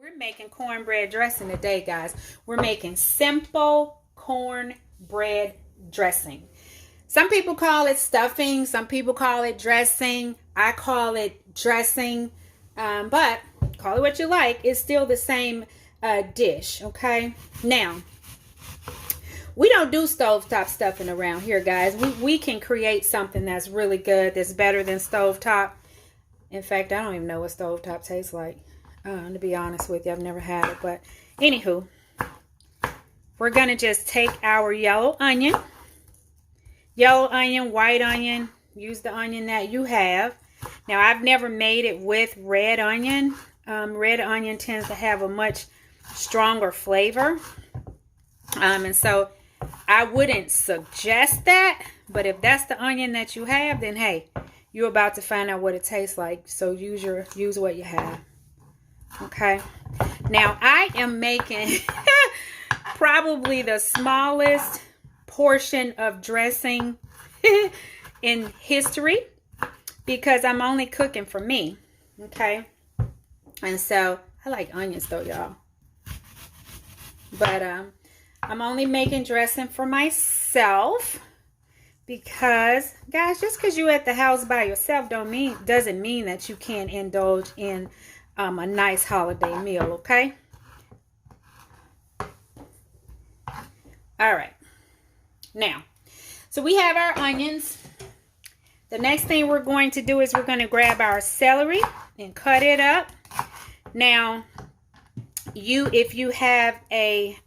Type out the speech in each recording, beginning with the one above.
We're making cornbread dressing today, guys. We're making simple cornbread dressing. Some people call it stuffing. Some people call it dressing. I call it dressing. But call it what you like. It's still the same dish, okay? Now, we don't do stovetop stuffing around here, guys. We can create something that's really good, that's better than stovetop. In fact, I don't even know what stovetop tastes like. To be honest with you, I've never had it. But anywho, we're going to just take our yellow onion, white onion. Use the onion that you have. Now, I've never made it with red onion. Red onion tends to have a much stronger flavor. And so I wouldn't suggest that. But if that's the onion that you have, then hey, you're about to find out what it tastes like. So use what you have. Okay. Now I am making probably the smallest portion of dressing in history because I'm only cooking for me. Okay. And so I like onions though, y'all. But I'm only making dressing for myself because, guys, just because you're at the house by yourself doesn't mean that you can't indulge in a nice holiday meal, okay? All right. Now, so we have our onions. The next thing we're going to do is we're going to grab our celery and cut it up. Now, if you have a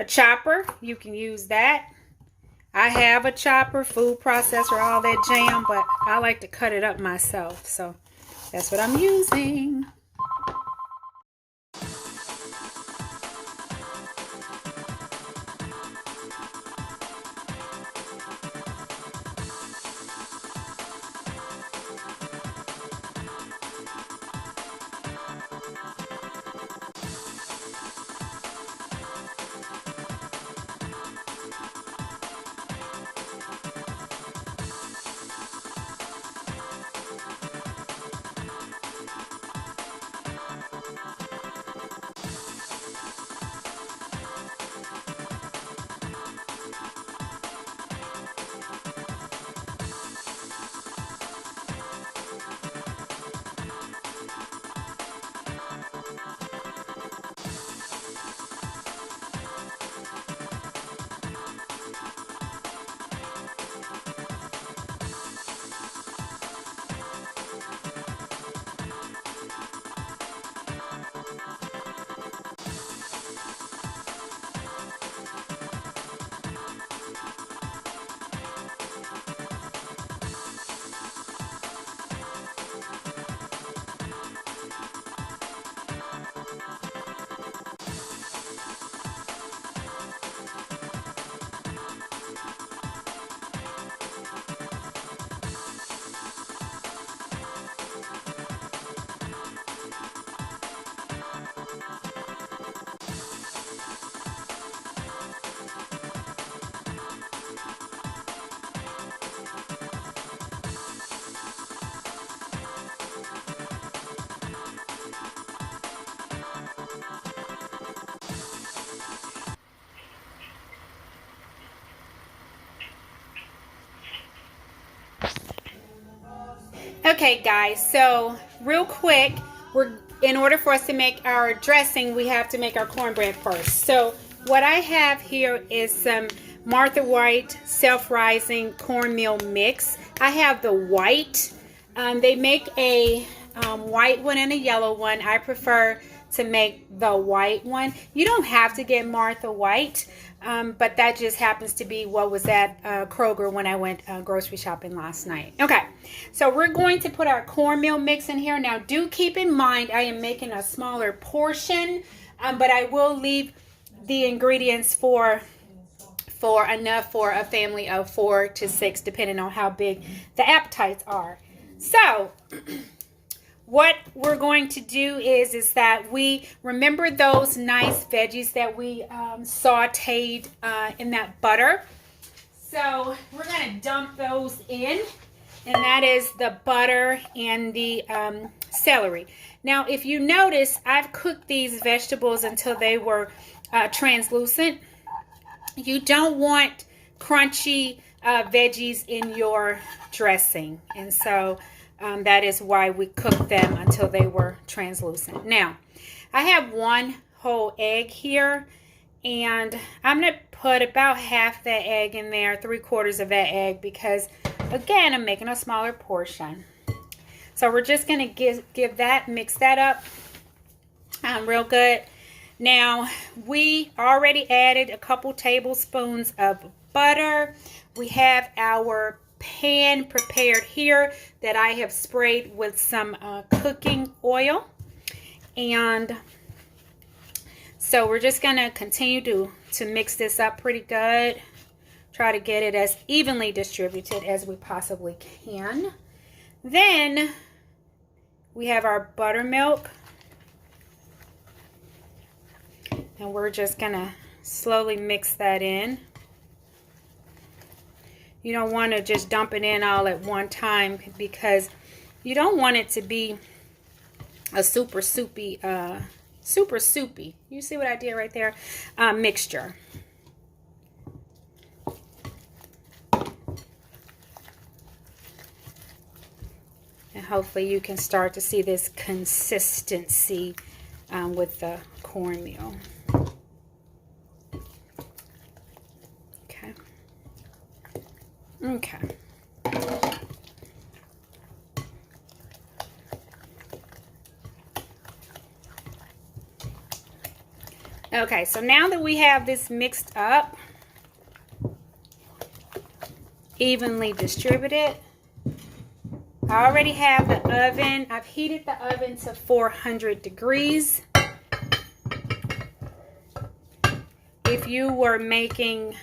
chopper, you can use that. I have a chopper, food processor, all that jam, but I like to cut it up myself, so that's what I'm using. Okay, guys, so real quick, in order for us to make our dressing, we have to make our cornbread first. So what I have here is some Martha White self-rising cornmeal mix. I have the white. They make a white one and a yellow one. I prefer to make the white one. You don't have to get Martha White, but that just happens to be what was at Kroger when I went grocery shopping last night. Okay, so we're going to put our cornmeal mix in here. Now, do keep in mind I am making a smaller portion, but I will leave the ingredients for enough for a family of 4 to 6, depending on how big the appetites are. So what we're going to do is that we remember those nice veggies that we sauteed in that butter. So we're going to dump those in, and that is the butter and the celery. Now, if you notice, I've cooked these vegetables until they were translucent. You don't want crunchy veggies in your dressing, and so that is why we cooked them until they were translucent. Now, I have one whole egg here, and I'm going to put about half that egg in there, 3/4 of that egg, because again, I'm making a smaller portion. So we're just going to give that, mix that up real good. Now, we already added a couple tablespoons of butter. We have our pan prepared here that I have sprayed with some cooking oil. And so we're just going to continue to mix this up pretty good. Try to get it as evenly distributed as we possibly can. Then we have our buttermilk. And we're just going to slowly mix that in. You don't want to just dump it in all at one time, because you don't want it to be a super soupy, you see what I did right there? Mixture. And hopefully you can start to see this consistency with the cornmeal. Okay. Okay, so now that we have this mixed up, evenly distributed, I already have the oven. I've heated the oven to 400 degrees. If you were making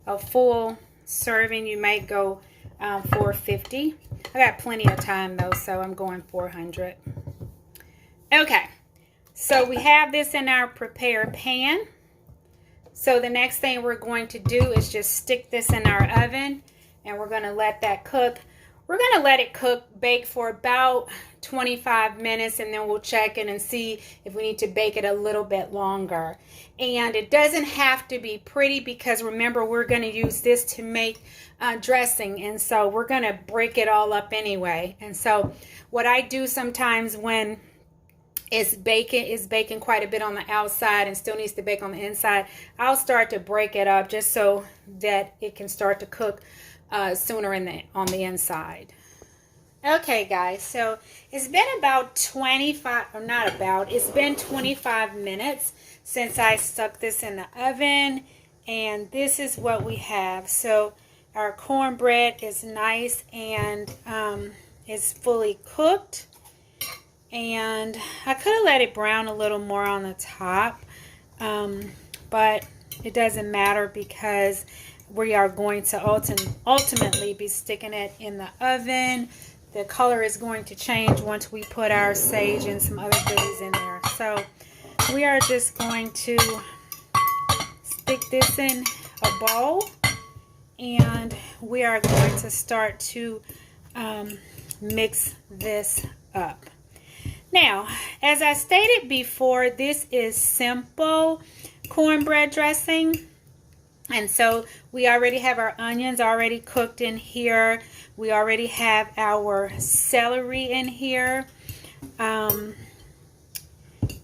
a full serving, you might go 450. I got plenty of time though, so I'm going 400. Okay, so we have this in our prepared pan. So the next thing we're going to do is just stick this in our oven, and we're going to let that cook. We're going to let it bake for about 25 minutes, and then we'll check it and see if we need to bake it a little bit longer. And it doesn't have to be pretty, because remember, we're going to use this to make dressing, and so we're going to break it all up anyway. And so what I do sometimes when it's baking quite a bit on the outside and still needs to bake on the inside, I'll start to break it up just so that it can start to cook sooner on the inside. Okay guys, so it's been about 25 minutes since I stuck this in the oven, and this is what we have. So our cornbread is nice and is fully cooked, and I could have let it brown a little more on the top, but it doesn't matter, because we are going to ultimately be sticking it in the oven. The color is going to change once we put our sage and some other goodies in there. So we are just going to stick this in a bowl, and we are going to start to mix this up. Now, as I stated before, this is simple cornbread dressing. And so we already have our onions already cooked in here. We already have our celery in here.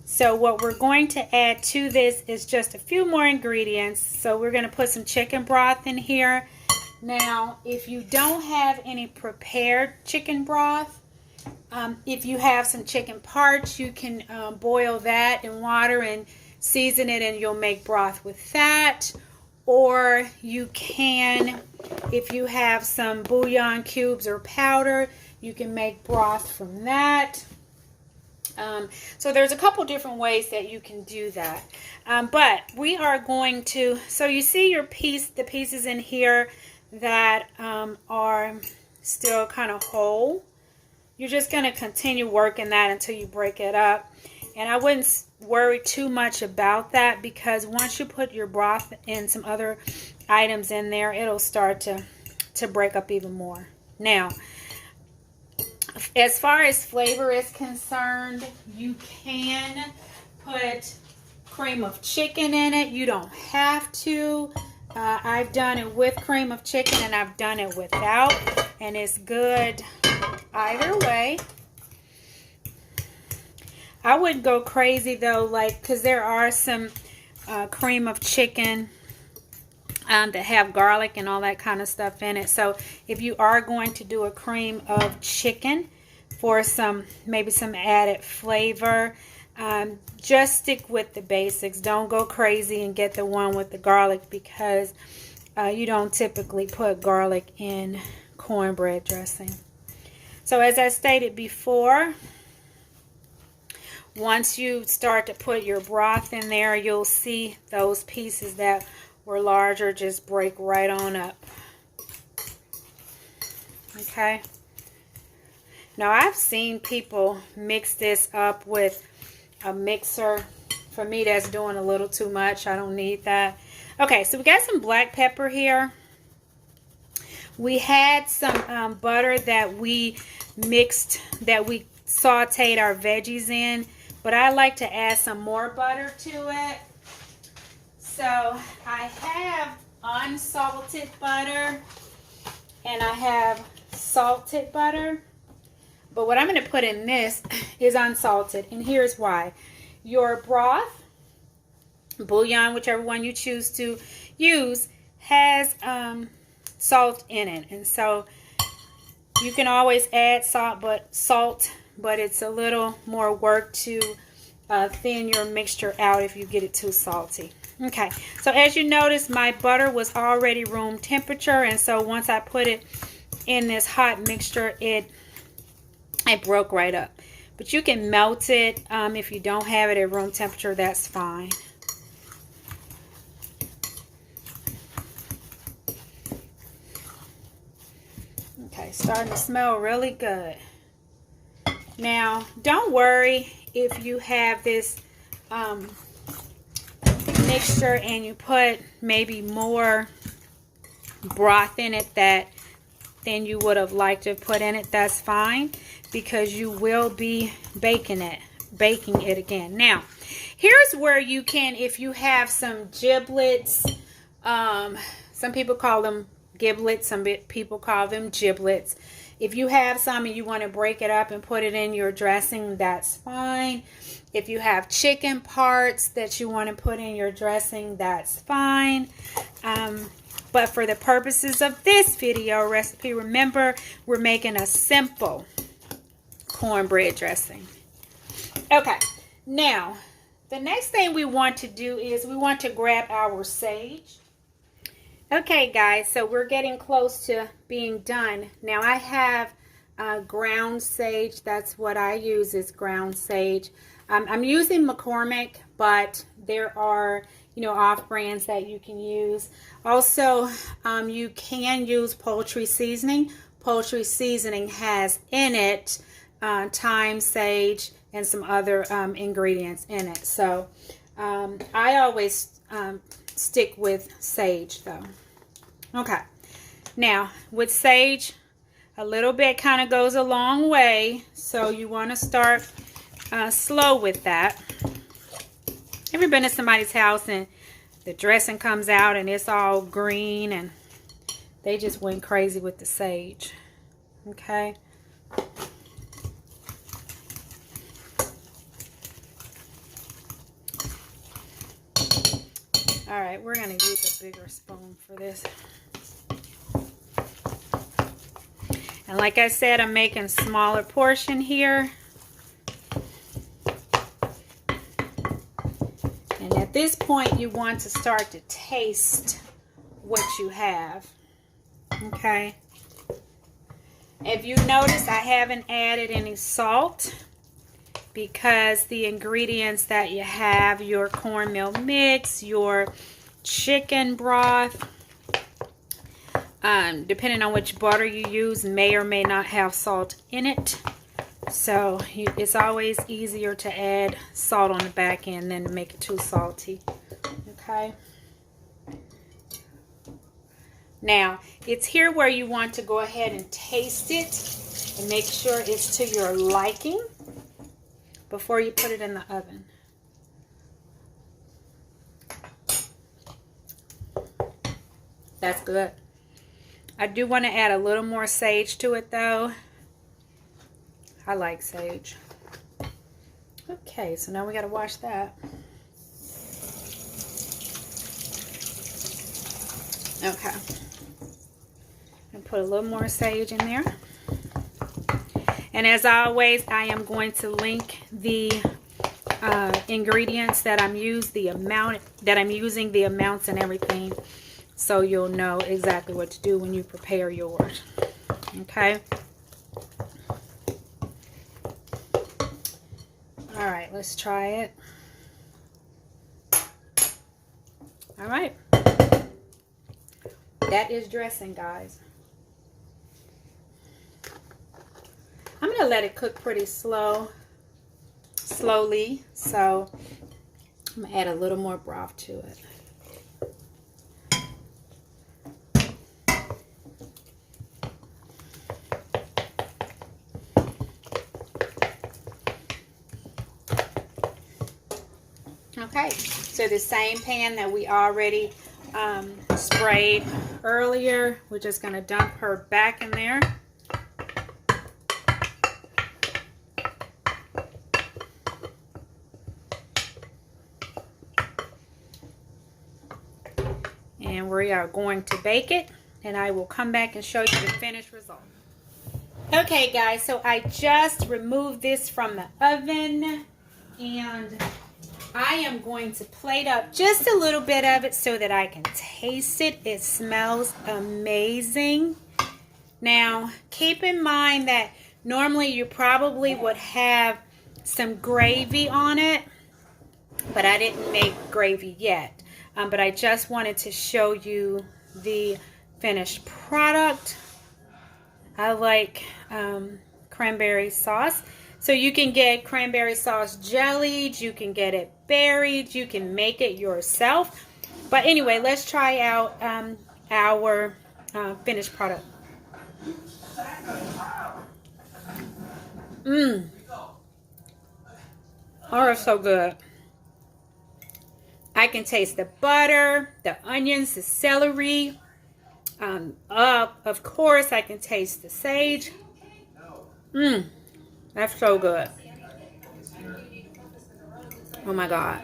So what we're going to add to this is just a few more ingredients. So we're going to put some chicken broth in here. Now, if you don't have any prepared chicken broth, if you have some chicken parts, you can boil that in water and season it, and you'll make broth with that. Or you can, if you have some bouillon cubes or powder, you can make broth from that. So there's a couple different ways that you can do that. But we are going to, so you see the pieces in here that are still kind of whole. You're just going to continue working that until you break it up. And I wouldn't worry too much about that, because once you put your broth and some other items in there, it'll start to break up even more. Now, As far as flavor is concerned, you can put cream of chicken in it. You don't have to. I've done it with cream of chicken and I've done it without, and it's good either way. I wouldn't go crazy though, like, because there are some cream of chicken that have garlic and all that kind of stuff in it. So if you are going to do a cream of chicken for maybe some added flavor, just stick with the basics. Don't go crazy and get the one with the garlic, because you don't typically put garlic in cornbread dressing. So as I stated before, once you start to put your broth in there, you'll see those pieces that were larger just break right on up. Okay. Now I've seen people mix this up with a mixer. For me, that's doing a little too much. I don't need that. Okay, so we got some black pepper here. We had some butter that we mixed, that we sauteed our veggies in, but I like to add some more butter to it. So I have unsalted butter and I have salted butter. But what I'm going to put in this is unsalted, and here's why. Your broth, bouillon, whichever one you choose to use, has salt in it. And so you can always add salt, but it's a little more work to thin your mixture out if you get it too salty. Okay, so as you notice, my butter was already room temperature, and so once I put it in this hot mixture, it broke right up. But you can melt it if you don't have it at room temperature, that's fine. Okay, starting to smell really good. Now, don't worry if you have this mixture and you put maybe more broth in it than you would have liked to put in it. That's fine, because you will be baking it again. Now, here's where you can, if you have some giblets, some people call them giblets, some people call them giblets. If you have some and you want to break it up and put it in your dressing, that's fine. If you have chicken parts that you want to put in your dressing, that's fine. But for the purposes of this video recipe, remember, we're making a simple cornbread dressing. Okay, now the next thing we want to do is we want to grab our sage. Okay guys, so we're getting close to being done. Now I have ground sage. That's what I use, is ground sage. I'm using McCormick, but there are, off brands that you can use. Also, you can use poultry seasoning. Poultry seasoning has in it thyme, sage, and some other ingredients in it. So I always stick with sage though. Okay, now with sage, a little bit kind of goes a long way, so you want to start slow with that. Ever been to somebody's house and the dressing comes out and it's all green and they just went crazy with the sage? Okay. All right, we're going to use a bigger spoon for this. And like I said, I'm making a smaller portion here. And at this point, you want to start to taste what you have. Okay. If you notice, I haven't added any salt, because the ingredients that you have, your cornmeal mix, your chicken broth, depending on which butter you use, may or may not have salt in it. So it's always easier to add salt on the back end than to make it too salty. Okay. Now, it's here where you want to go ahead and taste it. And make sure it's to your liking before you put it in the oven. That's good. I do want to add a little more sage to it though. I like sage. Okay, so now we got to wash that. Okay. And put a little more sage in there. And as always, I am going to link the ingredients that I'm using, the amounts and everything, so you'll know exactly what to do when you prepare yours. Okay. All right, let's try it. All right. That is dressing, guys. I'm going to let it cook pretty slowly. So I'm going to add a little more broth to it. Okay, so the same pan that we already sprayed earlier, we're just going to dump her back in there. And we are going to bake it, and I will come back and show you the finished result. Okay guys, so I just removed this from the oven, and I am going to plate up just a little bit of it so that I can taste it. It smells amazing. Now, keep in mind that normally you probably would have some gravy on it, but I didn't make gravy yet. But I just wanted to show you the finished product. I like cranberry sauce. So you can get cranberry sauce jellied, you can get it berried, you can make it yourself. But anyway, let's try out our finished product. Oh, it's so good. I can taste the butter, the onions, the celery. Of course, I can taste the sage. That's so good. Oh my God.